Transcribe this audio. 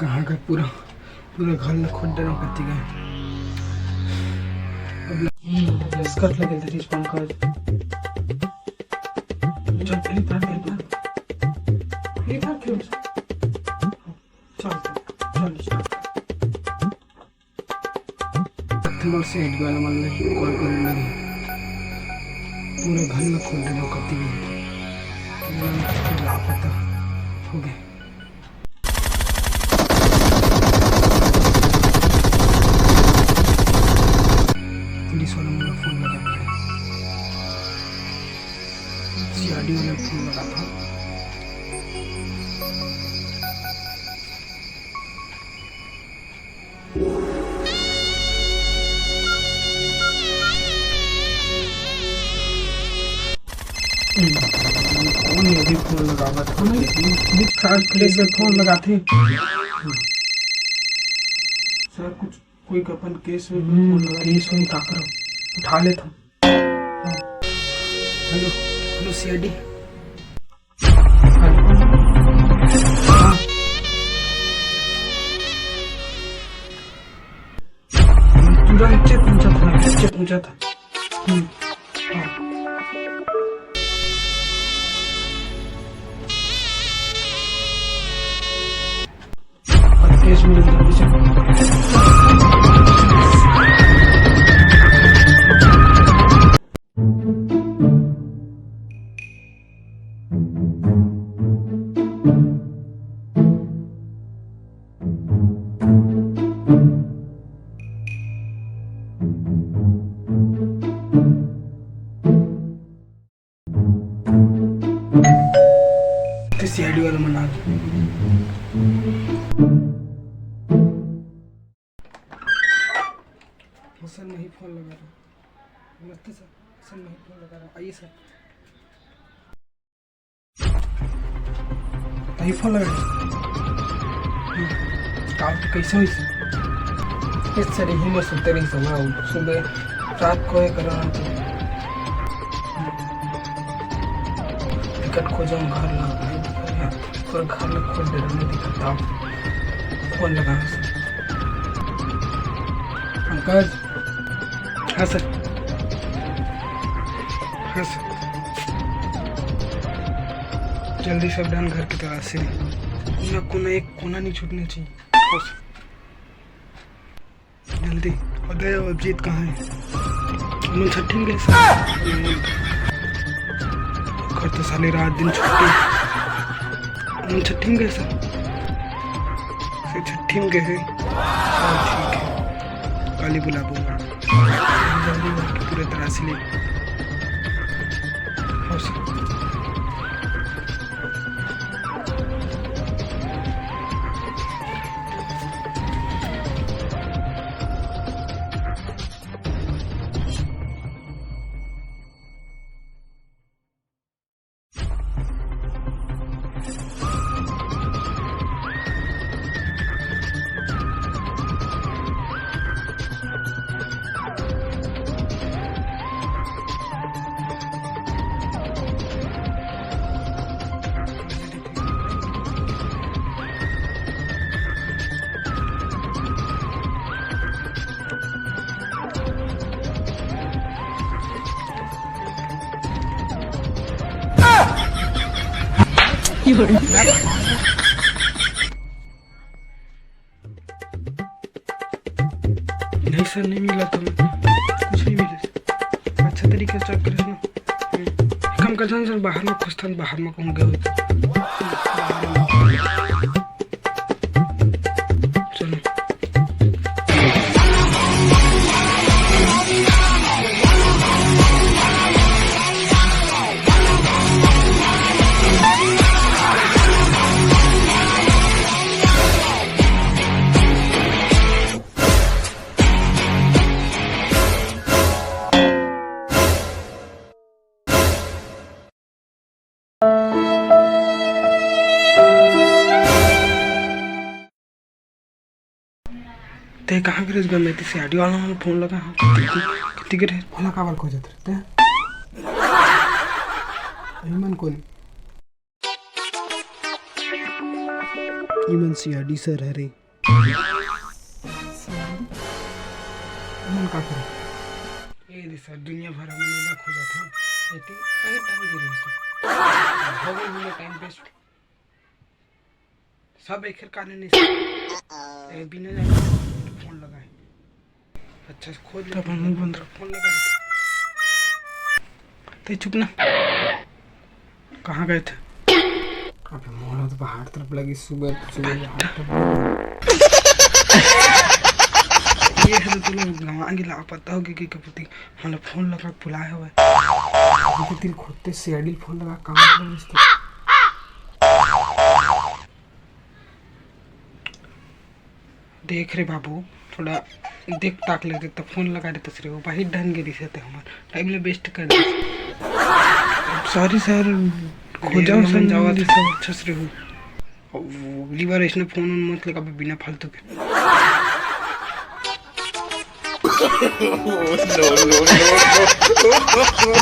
कहाँ का पूरा पूरा घर में खोद डर करती गए स्कर्ट लगे थे चीज पंकज चल फ्री फायर खेल चल लोग से हेड वाला मान लो कॉल करने लगे पूरे घर में खोद डर करती गई लापता हो गए। पुलिस वाला मुझे फोन लगा था सीआरडी वाला फोन लगा था कौन है अभी फोन लगा था बीच खास प्लेस में फोन लगाते सर कुछ कोई अपन केस में फोन लगा केस में क्या करो उठा लेता हूँ। हेलो हेलो सीआरडी तुरंत नीचे पहुंचा था केस में जल्दी से सीआईडी वाला मना सर नहीं फोन लगा रहा नमस्ते सर नहीं फोन लगा रहा आइए सर नहीं फोन लगा काम कैसे हुई इस सर यही मैं सुनते नहीं सुना सुबह रात को कर रहा हूँ टिकट खोजा घर पर घर में खोल दे रहा दिक्कत फोन लगा सर पंकज हाँ सर हाँ सर जल्दी सब डन घर की तरह से एक कोना नहीं छूटनी चाहिए जल्दी अदय और अभिजीत कहाँ है उन्होंने छठी गए सर घर तो साले रात दिन छुट्टी उन्होंने छठी गए सर छठी में गए ठीक है काली बुला दूंगा जल्दी पूरे तरह से ले नहीं सर नहीं मिला तो कुछ नहीं मिला अच्छा तरीके से चेक करें कम कर सर बाहर में खुश था बाहर में कौन गए चलो ते कहाँ गिरे गए थे सीआरडी वाला में फोन लगा कितनी गिरे भला कावल खो जाते रहते मन को नहीं इमन सीआरडी सर हरे मन का करे ये दे सर दुनिया भर में नीला खोजा था एती अहे टाइम दे रही सर हो गई मुझे टाइम वेस्ट सब एक काने नहीं सर ए बिना जाने फोन लगाए अच्छा खोज ले अपन मुंह बंद रख फोन लगा ते चुप ना कहाँ गए थे अबे मोला तो बाहर तरफ लगी सुबह सुबह ये है तो तुम गवांगी ला पता होगी कि कपति हमने फोन लगा बुलाया हुआ है तो दिल खोदते सीआईडी फोन लगा काम कर इसके देख रे बाबू थोड़ा देख ताक लेते तो फोन लगा देते सर वो बाहर ढंग गिरी से थे हमारे टाइम में वेस्ट कर दे सॉरी सर खोजाओ समझावा दे सब अच्छा से हो अगली बार इसने फोन मत लगा बिना फालतू के no, no, no, no.